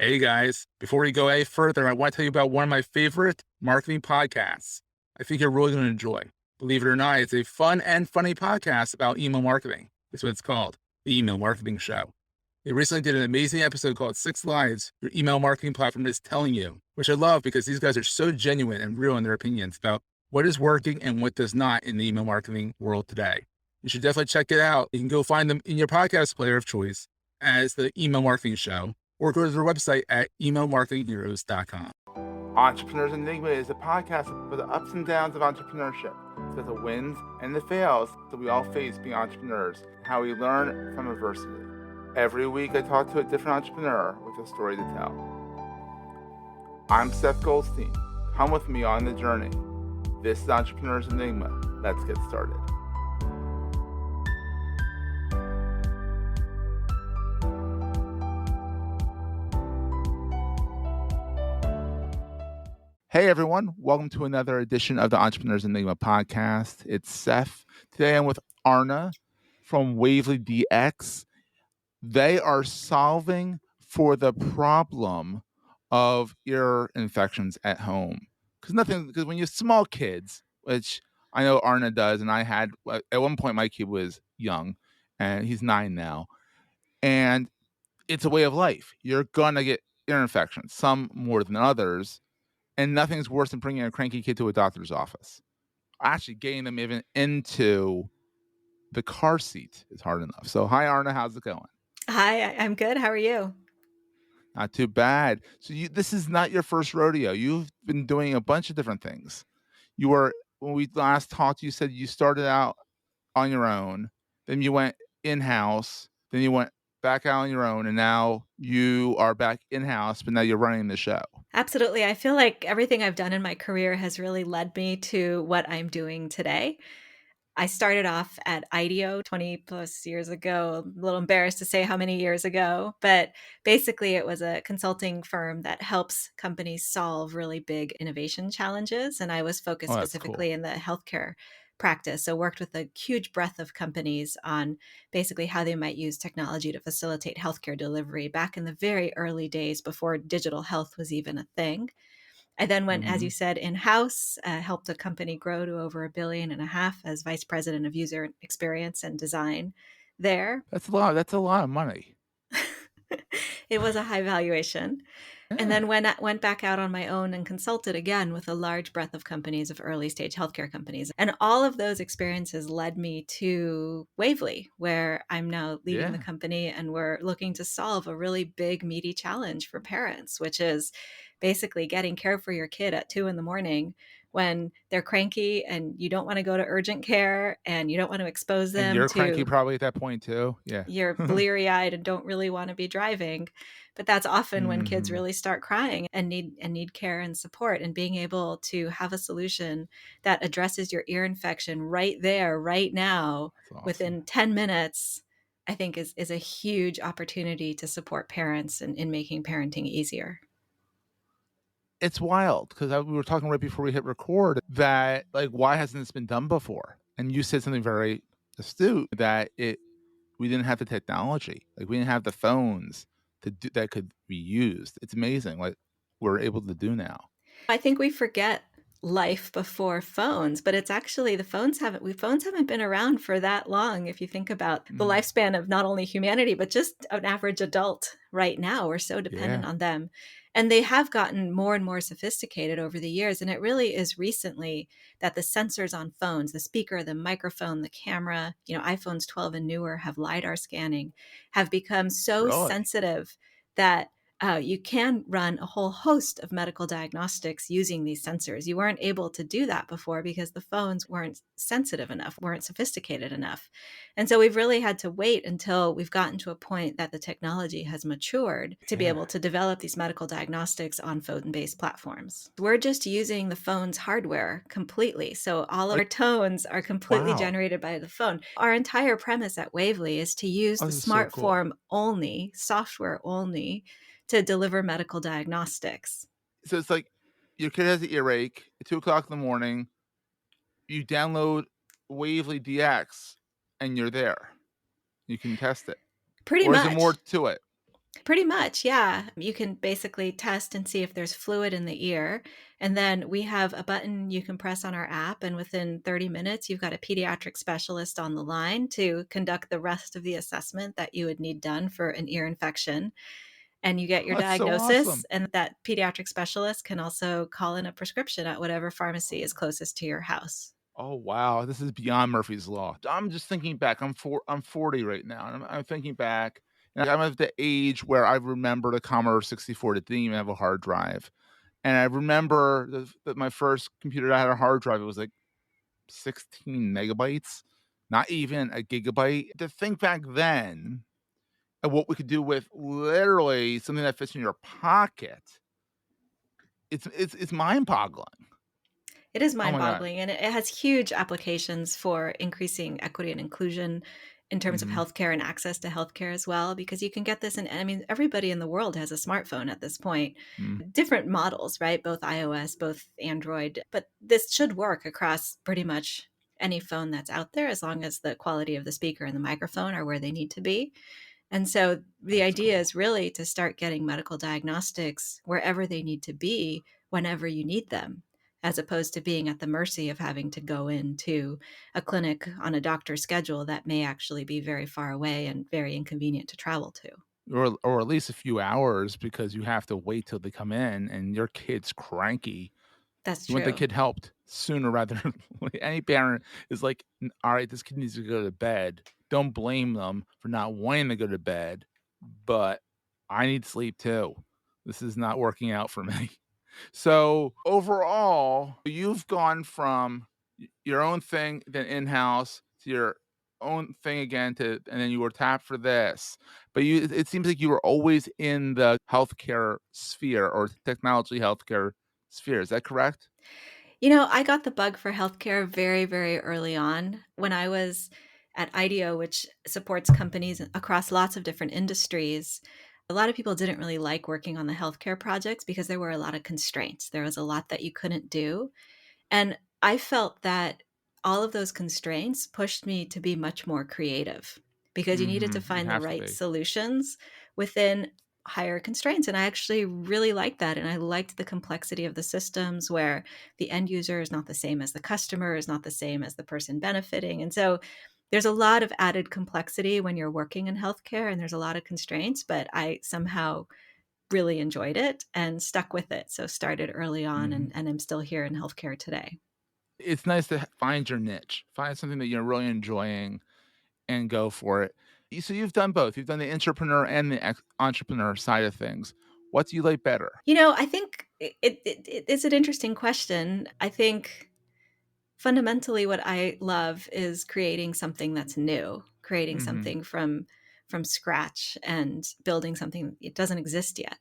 Hey guys, before we go any further, I want to tell you about one of my favorite marketing podcasts. I think you're really going to enjoy. Believe it or not, it's a fun and funny podcast about email marketing. That's what it's called, the Email Marketing Show. They recently did an amazing episode called 6 Lies Your Email Marketing Platform is Telling You, which I love because these guys are so genuine and real in their opinions about what is working and what does not in the email marketing world today. You should definitely check it out. You can go find them in your podcast player of choice as the Email Marketing Show, or go to their website at emailmarketingheroes.com. Entrepreneurs Enigma is a podcast for the ups and downs of entrepreneurship. It's about the wins and the fails that we all face being entrepreneurs, and how we learn from adversity. Every week I talk to a different entrepreneur with a story to tell. I'm Seth Goldstein. Come with me on the journey. This is Entrepreneurs Enigma. Let's get started. Hey everyone, welcome to another edition of the Entrepreneurs Enigma podcast. It's Seth. Today I'm with Arna from WavelyDX. They are solving for the problem of ear infections at home. Because when you're small kids, which I know Arna does, and I had, at one point my kid was young, and he's 9 now, and it's a way of life. You're gonna get ear infections, some more than others. And nothing's worse than bringing a cranky kid to a doctor's office. Actually, getting them even into the car seat is hard enough. So, hi, Arna. How's it going? Hi, I'm good. How are you? Not too bad. So, this is not your first rodeo. You've been doing a bunch of different things. When we last talked, you said you started out on your own, then you went in-house, then you went back out on your own, and now you are back in-house, but now you're running the show. Absolutely. I feel like everything I've done in my career has really led me to what I'm doing today. I started off at IDEO 20 plus years ago, a little embarrassed to say how many years ago, but basically it was a consulting firm that helps companies solve really big innovation challenges. And I was focused Oh, that's cool. specifically in the healthcare practice. So worked with a huge breadth of companies on basically how they might use technology to facilitate healthcare delivery back in the very early days before digital health was even a thing. I then went, as you said, in-house, helped a company grow to over $1.5 billion as vice president of user experience and design there. That's a lot. That's a lot of money. It was a high valuation. And Yeah. then went back out on my own and consulted again with a large breadth of companies, of early stage healthcare companies. And all of those experiences led me to Wavely, where I'm now leading the company, and we're looking to solve a really big, meaty challenge for parents, which is basically getting care for your kid at 2 a.m. when they're cranky and you don't want to go to urgent care and you don't want to expose And them you're cranky to probably at that point too. Yeah. you're bleary-eyed and don't really want to be driving. But that's often when kids Mhm. really start crying and need care and support, and being able to have a solution that addresses your ear infection right there, right now, That's awesome. within 10 minutes, I think is a huge opportunity to support parents in making parenting easier. It's wild because we were talking right before we hit record that, like, why hasn't this been done before? And you said something very astute, that we didn't have the technology, like we didn't have the phones that could be used. It's amazing what we're able to do now. I think we forget life before phones, but it's actually phones haven't been around for that long. If you think about the Mm. lifespan of not only humanity, but just an average adult right now, we're so dependent Yeah. on them. And they have gotten more and more sophisticated over the years. And it really is recently that the sensors on phones, the speaker, the microphone, the camera, iPhones 12 and newer have LiDAR scanning, have become so Really? sensitive that you can run a whole host of medical diagnostics using these sensors. You weren't able to do that before because the phones weren't sensitive enough, weren't sophisticated enough. And so we've really had to wait until we've gotten to a point that the technology has matured to be Yeah. able to develop these medical diagnostics on phone-based platforms. We're just using the phone's hardware completely. So all of Like, our tones are completely wow. generated by the phone. Our entire premise at Wavely is to use Oh, the this is so smart cool. form only, software only, to deliver medical diagnostics. So it's like your kid has an earache at 2 o'clock in the morning. You download WavelyDX and you're there. You can test it. Pretty Or is there more much. to it? Pretty much, yeah. You can basically test and see if there's fluid in the ear. And then we have a button you can press on our app, and within 30 minutes, you've got a pediatric specialist on the line to conduct the rest of the assessment that you would need done for an ear infection. And you get Oh, your that's so diagnosis, awesome. and that pediatric specialist can also call in a prescription at whatever pharmacy is closest to your house. Oh, wow, this is beyond Murphy's Law. I'm just thinking back, I'm 40 right now, and I'm thinking back, and I'm at the age where I remember the Commodore 64 that didn't even have a hard drive, and I remember that my first computer that had a hard drive, it was, like, 16 megabytes, not even a gigabyte. To think back then, and what we could do with literally something that fits in your pocket, it's mind-boggling. It is Oh my god. mind-boggling, and it has huge applications for increasing equity and inclusion in terms of Mhm. healthcare and access to healthcare as well, because you can get this in, I mean, everybody in the world has a smartphone at this point. Mm. Different models, right? Both iOS, both Android, but this should work across pretty much any phone that's out there as long as the quality of the speaker and the microphone are where they need to be. And so the That's idea cool. is really to start getting medical diagnostics wherever they need to be whenever you need them, as opposed to being at the mercy of having to go into a clinic on a doctor's schedule that may actually be very far away and very inconvenient to travel to. Or at least a few hours because you have to wait till they come in and your kid's cranky. That's You want the true. kid helped sooner rather than any parent is like, "Alright, this kid needs to go to bed." Don't blame them for not wanting to go to bed, but I need sleep too. This is not working out for me. So, overall, you've gone from your own thing, then in-house, to your own thing again to and then you were tapped for this. But it seems like you were always in the healthcare sphere or technology healthcare sphere. Is that correct? You know, I got the bug for healthcare very, very early on when I was at IDEO, which supports companies across lots of different industries. A lot of people didn't really like working on the healthcare projects because there were a lot of constraints. There was a lot that you couldn't do. And I felt that all of those constraints pushed me to be much more creative because you needed to Mhm. You find the have to right be. solutions within higher constraints. And I actually really liked that. And I liked the complexity of the systems where the end user is not the same as the customer, is not the same as the person benefiting. And so there's a lot of added complexity when you're working in healthcare and there's a lot of constraints, but I somehow really enjoyed it and stuck with it. So started early on Mhm. and I'm still here in healthcare today. It's nice to find your niche, find something that you're really enjoying and go for it. So you've done both. You've done the entrepreneur and the entrepreneur side of things. What do you like better? You know, I think it's an interesting question. I think fundamentally what I love is creating something that's new, creating Mhm. something from scratch and building something it doesn't exist yet.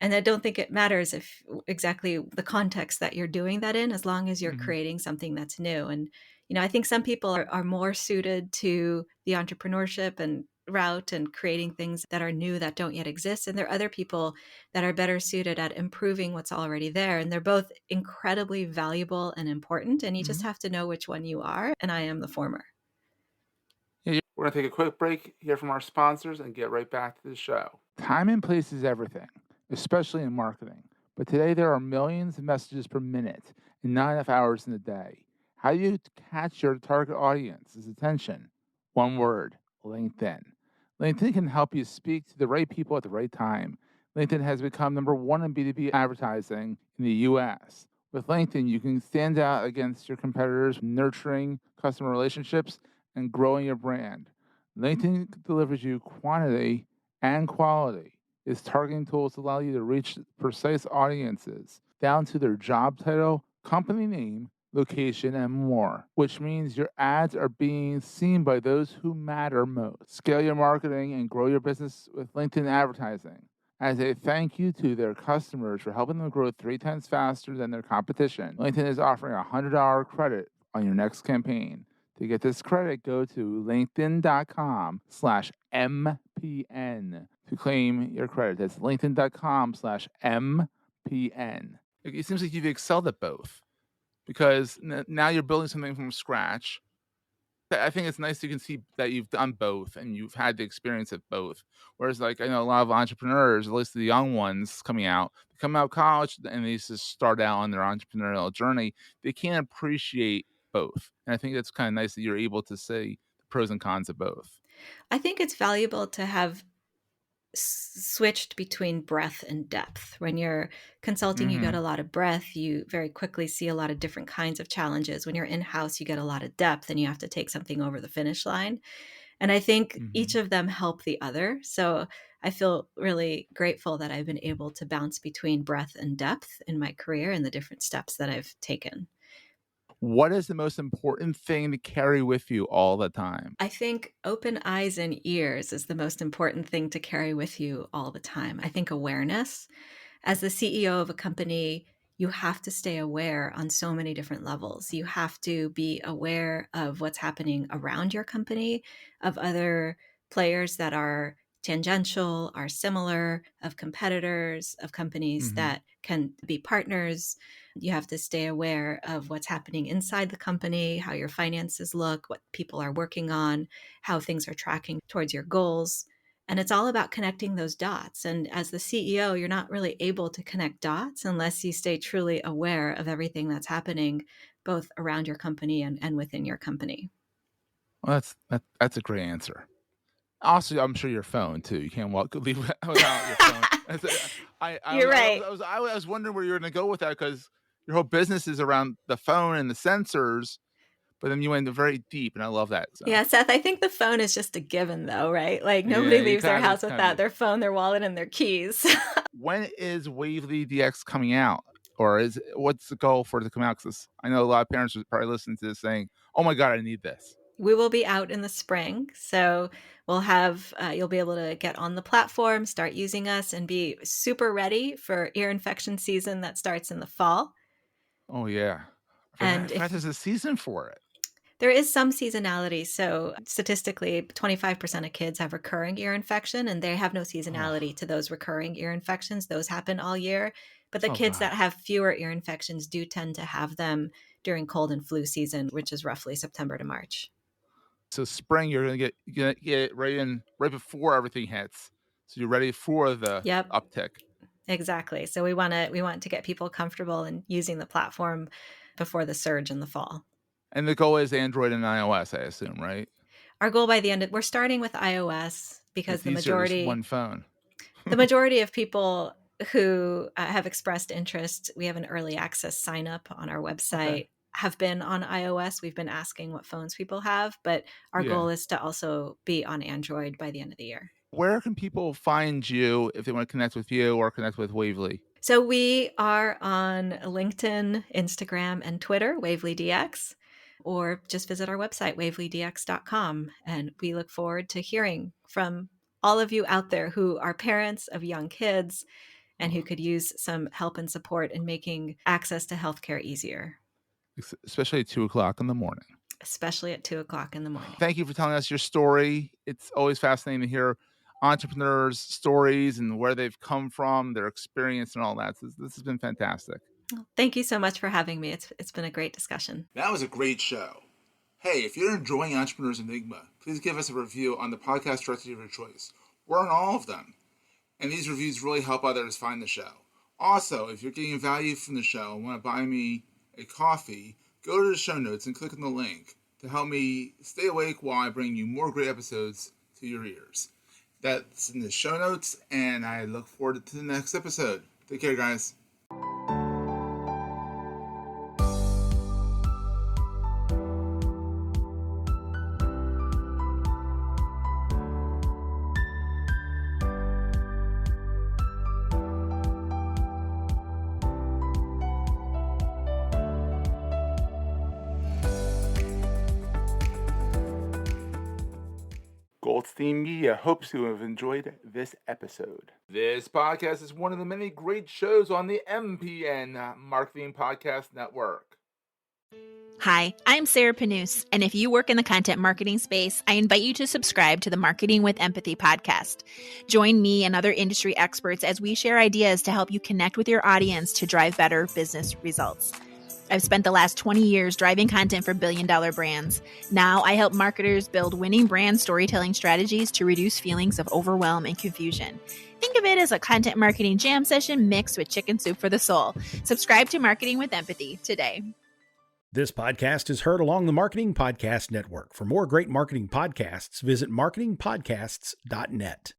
And I don't think it matters if exactly the context that you're doing that in, as long as you're Mhm. creating something that's new. And, you know, I think some people are more suited to the entrepreneurship and route and creating things that are new that don't yet exist. And there are other people that are better suited at improving what's already there. And they're both incredibly valuable and important. And you just Mhm. have to know which one you are. And I am the former. Yeah, we're gonna take a quick break, hear from our sponsors, and get right back to the show. Time and place is everything, especially in marketing. But today there are millions of messages per minute and not enough hours in the day. How do you catch your target audience's attention? One word: LinkedIn. LinkedIn can help you speak to the right people at the right time. LinkedIn has become number one in B2B advertising in the US. With LinkedIn, you can stand out against your competitors, nurturing customer relationships and growing your brand. LinkedIn delivers you quantity and quality. Its targeting tools allow you to reach precise audiences down to their job title, company name, location, and more, which means your ads are being seen by those who matter most. Scale your marketing and grow your business with LinkedIn advertising. As a thank you to their customers for helping them grow 3 times faster than their competition, LinkedIn is offering a $100 credit on your next campaign. To get this credit, go to linkedin.com/MPN to claim your credit. That's linkedin.com/MPN. It seems like you've excelled at both because now you're building something from scratch I think it's nice you can see that you've done both and you've had the experience of both. Whereas, like, I know a lot of entrepreneurs, at least the young ones coming out, they come out of college and they just start out on their entrepreneurial journey. They can't appreciate both. And I think it's kind of nice that you're able to see the pros and cons of both. I think it's valuable to have switched between breadth and depth. When you're consulting, you get a lot of breadth. You very quickly see a lot of different kinds of challenges. When you're in-house, you get a lot of depth and you have to take something over the finish line. And I think each of them help the other. So I feel really grateful that I've been able to bounce between breadth and depth in my career and the different steps that I've taken. What is the most important thing to carry with you all the time? I think open eyes and ears is the most important thing to carry with you all the time. I think awareness. As the CEO of a company, you have to stay aware on so many different levels. You have to be aware of what's happening around your company, of other players that are tangential, are similar, of competitors, of companies that can be partners. You have to stay aware of what's happening inside the company, how your finances look, what people are working on, how things are tracking towards your goals. And it's all about connecting those dots. And as the CEO, you're not really able to connect dots unless you stay truly aware of everything that's happening, both around your company and within your company. Well, that's a great answer. Also, I'm sure your phone too. You can't leave without your phone. You're right. I was wondering where you were going to go with that because your whole business is around the phone and the sensors, but then you went very deep, and I love that. So. Yeah, Seth, I think the phone is just a given though, right? Like nobody leaves their house without their phone, their wallet, and their keys. When is WavelyDX coming out? Or what's the goal for it to come out? Because I know a lot of parents are probably listening to this saying, oh my God, I need this. We will be out in the spring. So we'll have, you'll be able to get on the platform, start using us, and be super ready for ear infection season that starts in the fall. Oh, yeah. And if there's a season for it. There is some seasonality. So statistically, 25% of kids have recurring ear infection, and they have no seasonality to those recurring ear infections. Those happen all year. But the kids that have fewer ear infections do tend to have them during cold and flu season, which is roughly September to March. So spring, you're gonna get it right before everything hits. So you're ready for the uptick. Exactly. So we want to get people comfortable in using the platform before the surge in the fall. And the goal is Android and iOS, I assume, right? Our goal by the end, we're starting with iOS because the majority, one phone. The majority of people who have expressed interest, we have an early access sign up on our website, have been on iOS. We've been asking what phones people have, but our goal is to also be on Android by the end of the year. Where can people find you if they want to connect with you or connect with Wavely? So we are on LinkedIn, Instagram, and Twitter, WavelyDX, or just visit our website, WavelyDX.com. And we look forward to hearing from all of you out there who are parents of young kids and who could use some help and support in making access to healthcare easier. Especially at 2:00 in the morning. Especially at 2:00 in the morning. Thank you for telling us your story. It's always fascinating to hear entrepreneurs' stories and where they've come from, their experience and all that. This has been fantastic. Thank you so much for having me. It's been a great discussion. That was a great show. Hey, if you're enjoying Entrepreneurs Enigma, please give us a review on the podcast directory of your choice. We're on all of them. And these reviews really help others find the show. Also, if you're getting value from the show and want to buy me a coffee, go to the show notes and click on the link to help me stay awake while I bring you more great episodes to your ears. That's in the show notes, and I look forward to the next episode. Take care, guys. Goldstein Media hopes you have enjoyed this episode. This podcast is one of the many great shows on the MPN Marketing Podcast Network. Hi, I'm Sarah Panus, and if you work in the content marketing space, I invite you to subscribe to the Marketing with Empathy podcast. Join me and other industry experts as we share ideas to help you connect with your audience to drive better business results. I've spent the last 20 years driving content for billion-dollar brands. Now I help marketers build winning brand storytelling strategies to reduce feelings of overwhelm and confusion. Think of it as a content marketing jam session mixed with chicken soup for the soul. Subscribe to Marketing with Empathy today. This podcast is heard along the Marketing Podcast Network. For more great marketing podcasts, visit marketingpodcasts.net.